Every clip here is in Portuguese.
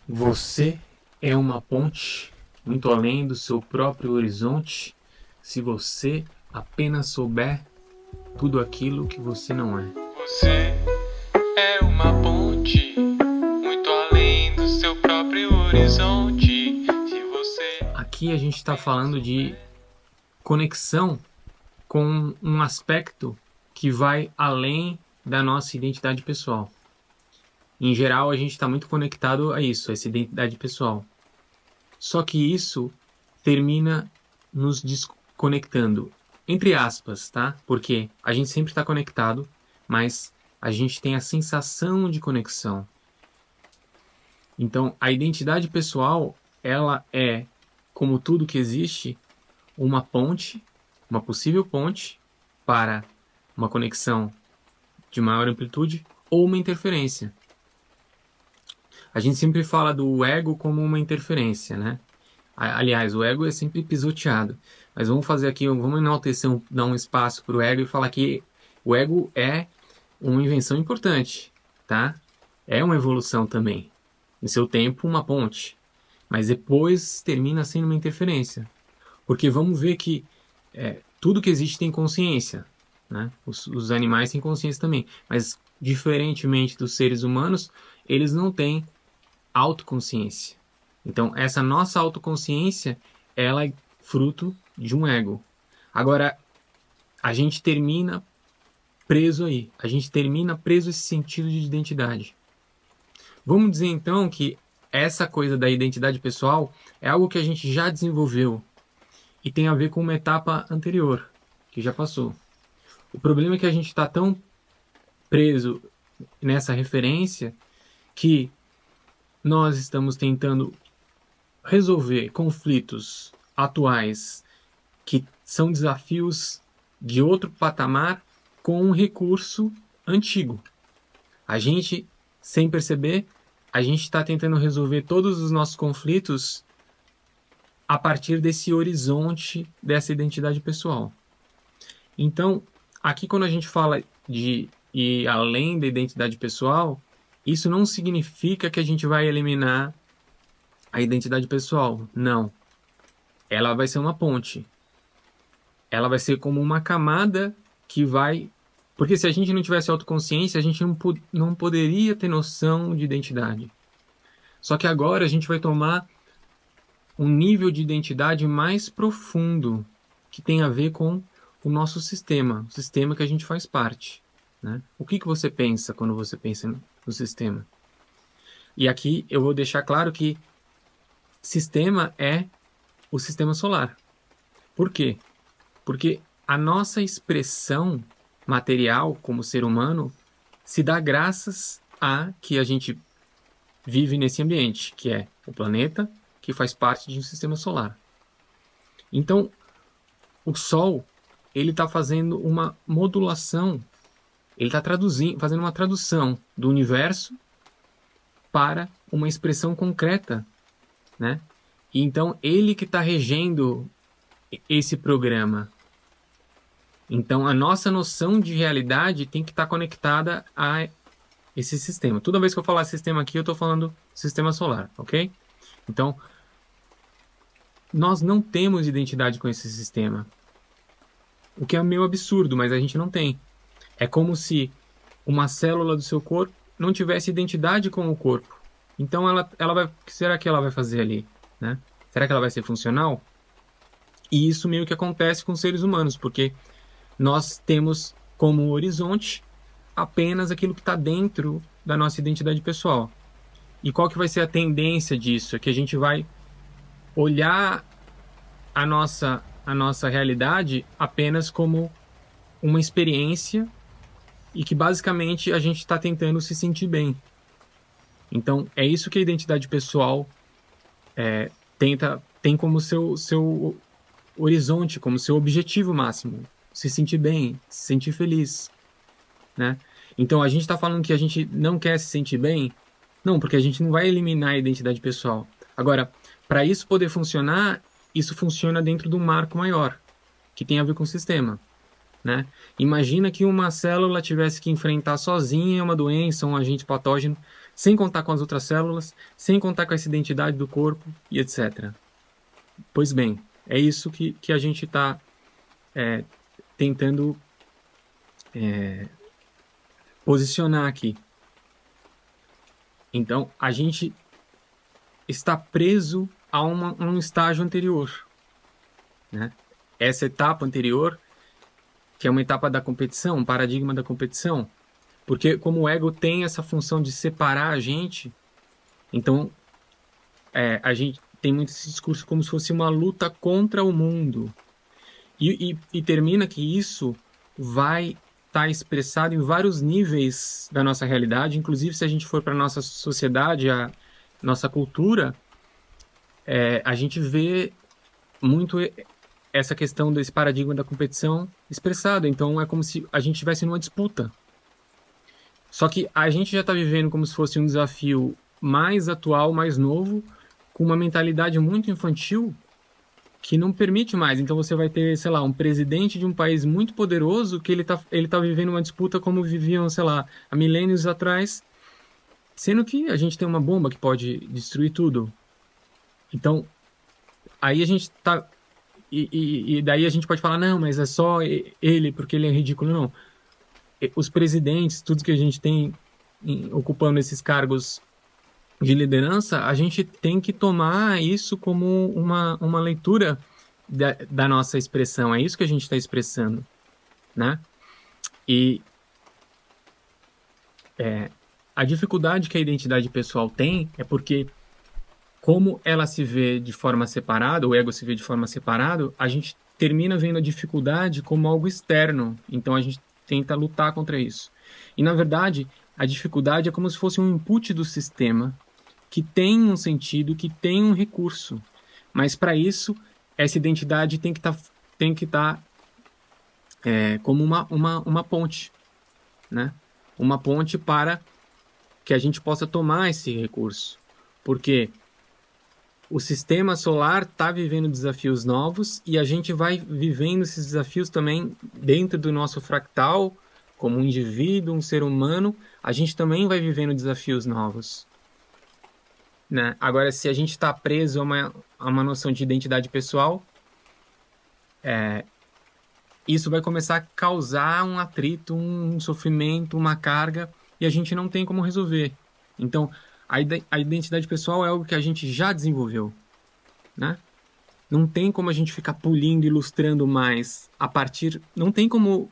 Você é uma ponte muito além do seu próprio horizonte, se você apenas souber tudo aquilo que você não é. Você é uma ponte muito além do seu próprio horizonte. Se você Aqui a gente está falando de conexão com um aspecto que vai além da nossa identidade pessoal. Em geral, a gente está muito conectado a isso, a essa identidade pessoal. Só que isso termina nos desconectando, entre aspas, tá? Porque a gente sempre está conectado, mas a gente tem a sensação de conexão. Então, a identidade pessoal, ela é, como tudo que existe, uma ponte, uma possível ponte para uma conexão de maior amplitude ou uma interferência. A gente sempre fala do ego como uma interferência, né? Aliás, o ego é sempre pisoteado. Mas vamos fazer aqui, vamos enaltecer, dar um espaço para o ego e falar que o ego é uma invenção importante, tá? É uma evolução também. Em seu tempo, uma ponte. Mas depois termina sendo uma interferência. Porque vamos ver que tudo que existe tem consciência, né? Os animais têm consciência também. Mas, diferentemente dos seres humanos, eles não têm autoconsciência. Então, essa nossa autoconsciência, ela é fruto de um ego. Agora, a gente termina preso aí. A gente termina preso esse sentido de identidade. Vamos dizer, então, que essa coisa da identidade pessoal é algo que a gente já desenvolveu e tem a ver com uma etapa anterior, que já passou. O problema é que a gente está tão preso nessa referência que nós estamos tentando resolver conflitos atuais que são desafios de outro patamar com um recurso antigo. A gente, sem perceber, a gente está tentando resolver todos os nossos conflitos a partir desse horizonte, dessa identidade pessoal. Então, aqui quando a gente fala de ir além da identidade pessoal, isso não significa que a gente vai eliminar a identidade pessoal. Não. Ela vai ser uma ponte. Ela vai ser como uma camada que vai... Porque se a gente não tivesse autoconsciência, a gente não poderia ter noção de identidade. Só que agora a gente vai tomar um nível de identidade mais profundo, que tem a ver com o nosso sistema, o sistema que a gente faz parte, né? O que você pensa quando você pensa no sistema? E aqui eu vou deixar claro que sistema é o sistema solar. Por quê? Porque a nossa expressão material como ser humano se dá graças a que a gente vive nesse ambiente, que é o planeta, que faz parte de um sistema solar. Então, o Sol, ele está fazendo uma modulação, ele está fazendo uma tradução do universo para uma expressão concreta, né? E então, ele que está regendo esse programa. Então, a nossa noção de realidade tem que estar conectada a esse sistema. Toda vez que eu falar sistema aqui, eu estou falando sistema solar, ok? Então, nós não temos identidade com esse sistema. O que é meio absurdo, mas a gente não tem. É como se uma célula do seu corpo não tivesse identidade com o corpo. Então, ela vai, o que será que ela vai fazer ali, né? Será que ela vai ser funcional? E isso meio que acontece com os seres humanos, porque nós temos como horizonte apenas aquilo que está dentro da nossa identidade pessoal. E qual que vai ser a tendência disso? É que a gente vai olhar a nossa realidade apenas como uma experiência e que basicamente a gente está tentando se sentir bem. Então, é isso que a identidade pessoal tem como seu horizonte, como seu objetivo máximo. Se sentir bem, se sentir feliz, né? Então, a gente está falando que a gente não quer se sentir bem? Não, porque a gente não vai eliminar a identidade pessoal. Agora, para isso poder funcionar, isso funciona dentro de um marco maior, que tem a ver com o sistema, né? Imagina que uma célula tivesse que enfrentar sozinha uma doença, um agente patógeno. sem contar com as outras células, sem contar com essa identidade do corpo e etc. Pois bem, é isso que a gente está tentando posicionar aqui. Então, a gente está preso a um estágio anterior, né? Essa etapa anterior, que é uma etapa da competição, um paradigma da competição, porque como o ego tem essa função de separar a gente, então a gente tem muito esse discurso como se fosse uma luta contra o mundo. E termina que isso vai estar expressado em vários níveis da nossa realidade, inclusive se a gente for para a nossa sociedade, a nossa cultura, a gente vê muito essa questão desse paradigma da competição expressado. Então é como se a gente estivesse numa disputa. Só que a gente já está vivendo como se fosse um desafio mais atual, mais novo, com uma mentalidade muito infantil que não permite mais. Então você vai ter, sei lá, um presidente de um país muito poderoso que ele tá vivendo uma disputa como viviam, sei lá, há milênios atrás, sendo que a gente tem uma bomba que pode destruir tudo. Então, aí a gente tá... E daí a gente pode falar, não, mas é só ele, porque ele é ridículo. Não. Os presidentes, tudo que a gente tem ocupando esses cargos de liderança, a gente tem que tomar isso como uma leitura da nossa expressão. É isso que a gente está expressando, né? E a dificuldade que a identidade pessoal tem é porque, como ela se vê de forma separada, o ego se vê de forma separada, a gente termina vendo a dificuldade como algo externo. Então a gente tenta lutar contra isso. E, na verdade, a dificuldade é como se fosse um input do sistema que tem um sentido, que tem um recurso. Mas, para isso, essa identidade tem que estar como uma ponte, né? Uma ponte para que a gente possa tomar esse recurso. Porque o sistema solar está vivendo desafios novos e a gente vai vivendo esses desafios também dentro do nosso fractal, como um indivíduo, um ser humano, a gente também vai vivendo desafios novos, né? Agora, se a gente está preso a uma noção de identidade pessoal, isso vai começar a causar um atrito, um sofrimento, uma carga, e a gente não tem como resolver. Então, a identidade pessoal é algo que a gente já desenvolveu, né? Não tem como a gente ficar polindo, ilustrando mais não tem como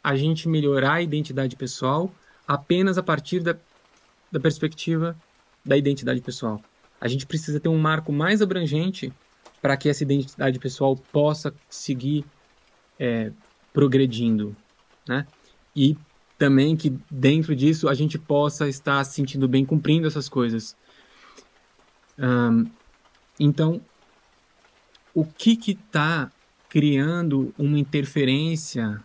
a gente melhorar a identidade pessoal apenas a partir da perspectiva da identidade pessoal. A gente precisa ter um marco mais abrangente para que essa identidade pessoal possa seguir progredindo, né? E também que dentro disso a gente possa estar se sentindo bem cumprindo essas coisas. Então, o que está criando uma interferência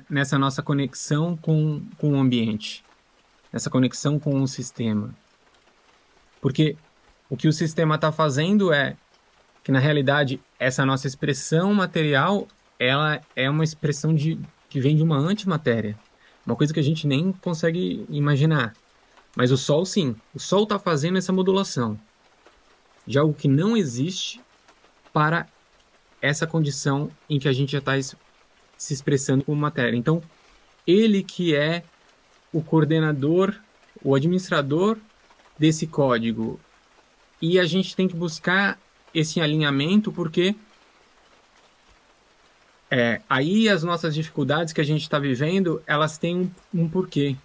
nessa nossa conexão com o ambiente, nessa conexão com o sistema? Porque o que o sistema está fazendo é que, na realidade, essa nossa expressão material, ela é uma expressão que vem de uma antimatéria, uma coisa que a gente nem consegue imaginar. Mas o Sol, sim. O Sol está fazendo essa modulação de algo que não existe para essa condição em que a gente já está se expressando como matéria. Então, ele que é o coordenador, o administrador desse código. E a gente tem que buscar esse alinhamento porque aí as nossas dificuldades que a gente está vivendo, elas têm um porquê.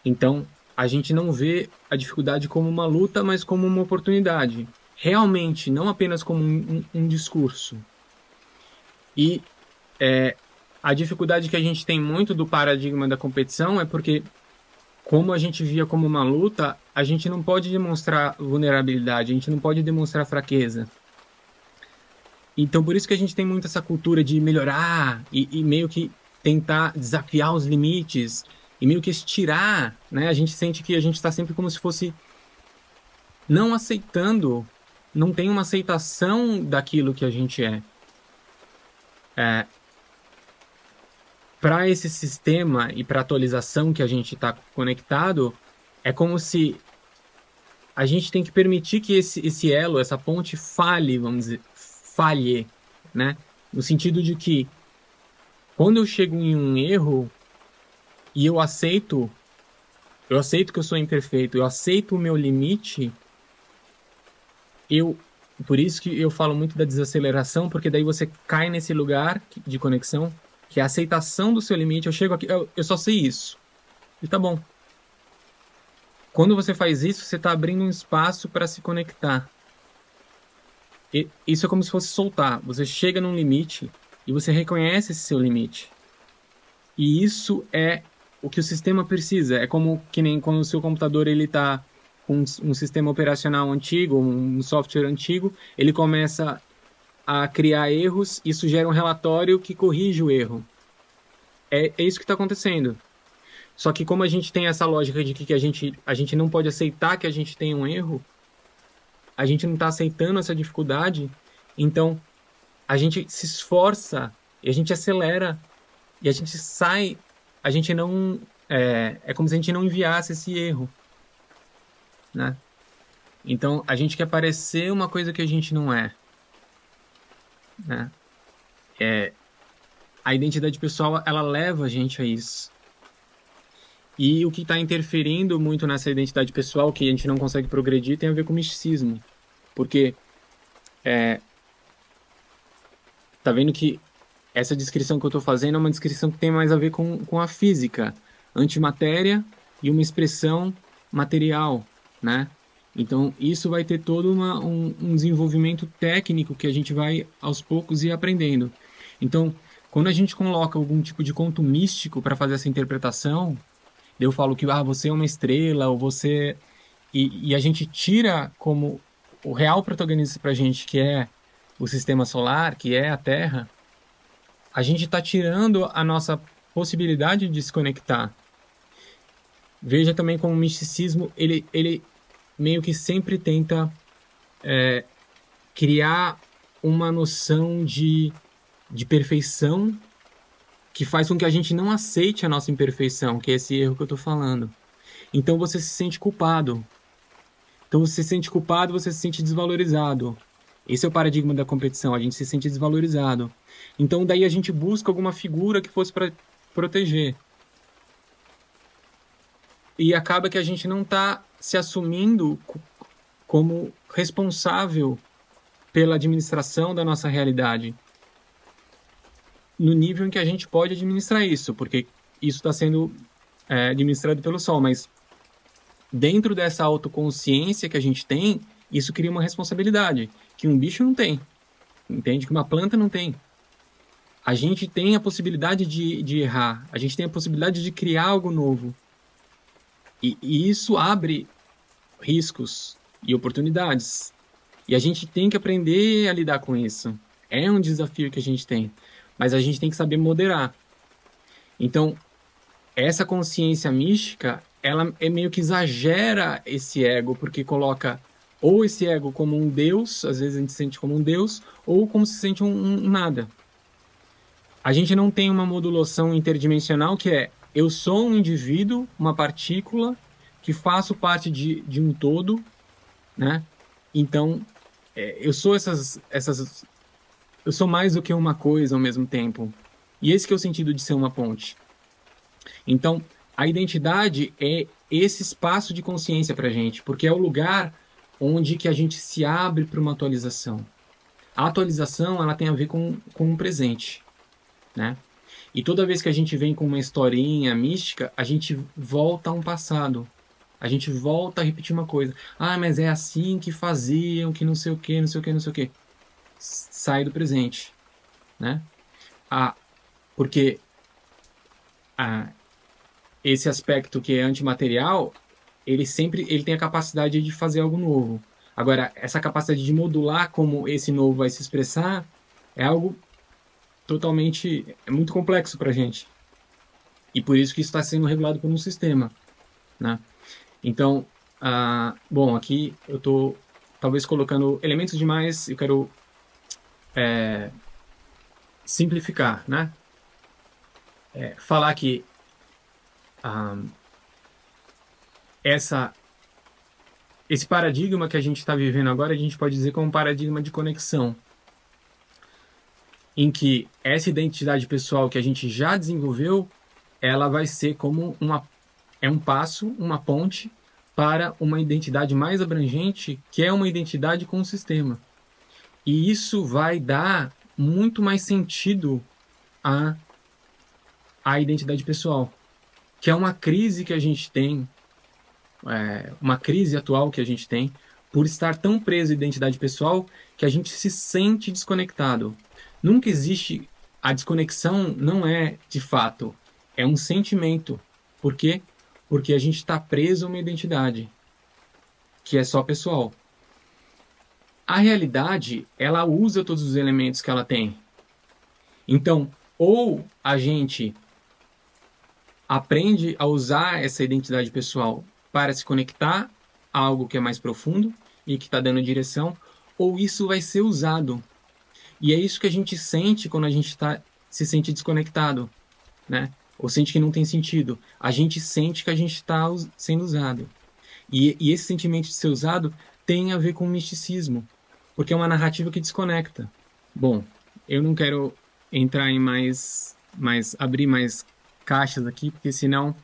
Então, a gente não vê a dificuldade como uma luta, mas como uma oportunidade. Realmente, não apenas como um discurso. E a dificuldade que a gente tem muito do paradigma da competição é porque, como a gente via como uma luta, a gente não pode demonstrar vulnerabilidade, a gente não pode demonstrar fraqueza. Então, por isso que a gente tem muito essa cultura de melhorar e meio que tentar desafiar os limites e meio que estirar, né? A gente sente que a gente está sempre como se fosse não aceitando, não tem uma aceitação daquilo que a gente é. para esse sistema e para a atualização que a gente está conectado, é como se a gente tem que permitir que esse elo, essa ponte falhe, vamos dizer, falhe, né? No sentido de que quando eu chego em um erro e eu aceito que eu sou imperfeito, eu aceito o meu limite, por isso que eu falo muito da desaceleração, porque daí você cai nesse lugar de conexão, que é a aceitação do seu limite. Eu chego aqui, eu só sei isso. E tá bom. Quando você faz isso, você está abrindo um espaço para se conectar. Isso é como se fosse soltar. Você chega num limite e você reconhece esse seu limite. E isso é o que o sistema precisa. É como que nem quando o seu computador ele está com um sistema operacional antigo, um software antigo, ele começa a criar erros, isso gera um relatório que corrige o erro. É isso que está acontecendo. Só que como a gente tem essa lógica de que a gente não pode aceitar que a gente tem um erro, a gente não está aceitando essa dificuldade, então a gente se esforça e a gente acelera e a gente sai, a gente não... É como se a gente não enviasse esse erro, né? Então a gente quer parecer uma coisa que a gente não é, né? A identidade pessoal, ela leva a gente a isso. E o que está interferindo muito nessa identidade pessoal, que a gente não consegue progredir, tem a ver com o misticismo. Porque tá vendo que essa descrição que eu estou fazendo é uma descrição que tem mais a ver com a física, antimatéria e uma expressão material, né? Então, isso vai ter todo um desenvolvimento técnico que a gente vai, aos poucos, ir aprendendo. Então, quando a gente coloca algum tipo de conto místico para fazer essa interpretação, eu falo que você é uma estrela, ou você... E a gente tira como o real protagonista para a gente, que é o sistema solar, que é a Terra, a gente está tirando a nossa possibilidade de se conectar. Veja também como o misticismo, ele meio que sempre tenta criar uma noção de perfeição que faz com que a gente não aceite a nossa imperfeição, que é esse erro que eu estou falando. Então você se sente culpado. Então você se sente culpado, você se sente desvalorizado. Esse é o paradigma da competição, a gente se sente desvalorizado. Então daí a gente busca alguma figura que fosse para proteger. E acaba que a gente não está se assumindo como responsável pela administração da nossa realidade, no nível em que a gente pode administrar isso, porque isso está sendo administrado pelo Sol, mas dentro dessa autoconsciência que a gente tem, isso cria uma responsabilidade que um bicho não tem, entende? Que uma planta não tem. A gente tem a possibilidade de errar, a gente tem a possibilidade de criar algo novo. E isso abre riscos e oportunidades. E a gente tem que aprender a lidar com isso. É um desafio que a gente tem, mas a gente tem que saber moderar. Então, essa consciência mística, ela meio que exagera esse ego, porque coloca ou esse ego como um Deus, às vezes a gente se sente como um Deus, ou como se sente um nada. A gente não tem uma modulação interdimensional que é: eu sou um indivíduo, uma partícula, que faço parte de um todo, né? Então, eu sou eu sou mais do que uma coisa ao mesmo tempo. E esse que é o sentido de ser uma ponte. Então, a identidade é esse espaço de consciência para a gente, porque é o lugar onde que a gente se abre para uma atualização. A atualização, ela tem a ver com o presente, né? E toda vez que a gente vem com uma historinha mística, a gente volta a um passado. A gente volta a repetir uma coisa. Ah, mas é assim que faziam, que não sei o que, não sei o que, não sei o que. Sai do presente, né? Porque esse aspecto que é antimaterial, ele tem a capacidade de fazer algo novo. Agora, essa capacidade de modular como esse novo vai se expressar é algo muito complexo para a gente. E por isso que isso está sendo regulado por um sistema, né? Então, bom, aqui eu estou talvez colocando elementos demais, eu quero simplificar, né? falar que esse paradigma que a gente está vivendo agora, a gente pode dizer como um paradigma de conexão, em que essa identidade pessoal que a gente já desenvolveu, ela vai ser como um passo, uma ponte para uma identidade mais abrangente, que é uma identidade com o sistema. E isso vai dar muito mais sentido à identidade pessoal, que é uma crise que a gente tem, uma crise atual que a gente tem, por estar tão preso à identidade pessoal que a gente se sente desconectado. Nunca existe... A desconexão não é de fato, é um sentimento. Por quê? Porque a gente está preso a uma identidade que é só pessoal. A realidade, ela usa todos os elementos que ela tem. Então, ou a gente aprende a usar essa identidade pessoal para se conectar a algo que é mais profundo e que está dando direção, ou isso vai ser usado. E é isso que a gente sente quando a gente se sente desconectado, né? Ou sente que não tem sentido. A gente sente que a gente está sendo usado. E esse sentimento de ser usado tem a ver com o misticismo, porque é uma narrativa que desconecta. Bom, eu não quero entrar em abrir mais caixas aqui, porque senão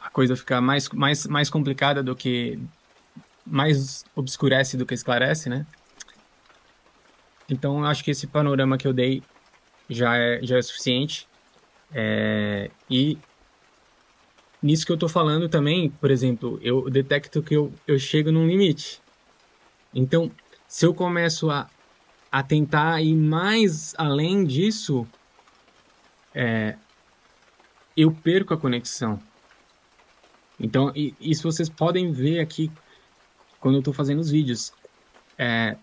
a coisa fica mais complicada do que... mais obscurece do que esclarece, né? Então, eu acho que esse panorama que eu dei já é suficiente. E nisso que eu estou falando também, por exemplo, eu detecto que eu chego num limite. Então, se eu começo a tentar ir mais além disso, eu perco a conexão. Então, isso vocês podem ver aqui quando eu estou fazendo os vídeos.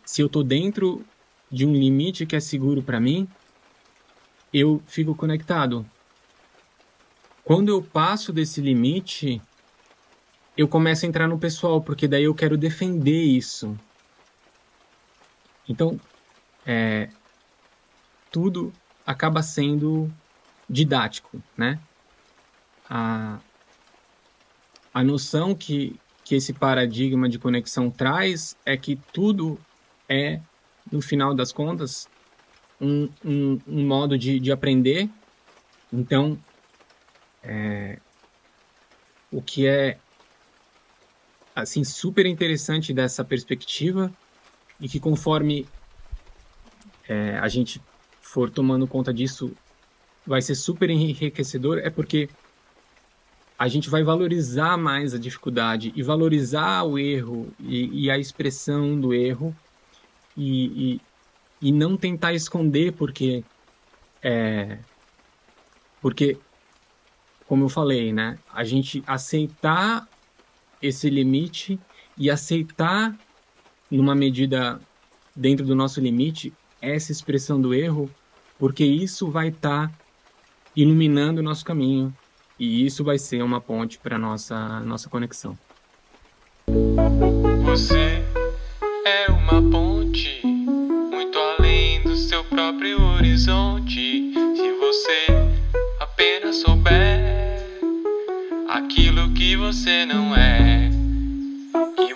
Se eu estou dentro de um limite que é seguro para mim, eu fico conectado. Quando eu passo desse limite, eu começo a entrar no pessoal, porque daí eu quero defender isso. Então, tudo acaba sendo didático, né? A noção que esse paradigma de conexão traz é que tudo é, no final das contas, um modo de aprender. Então, o que é assim, super interessante dessa perspectiva, e que conforme a gente for tomando conta disso, vai ser super enriquecedor, é porque a gente vai valorizar mais a dificuldade e valorizar o erro e a expressão do erro, e não tentar esconder, porque, como eu falei, né, a gente aceitar esse limite e aceitar, numa medida dentro do nosso limite, essa expressão do erro, porque isso vai estar iluminando o nosso caminho, e isso vai ser uma ponte para nossa conexão. Você é uma ponte, muito além do seu próprio horizonte. Se você apenas souber aquilo que você não é, que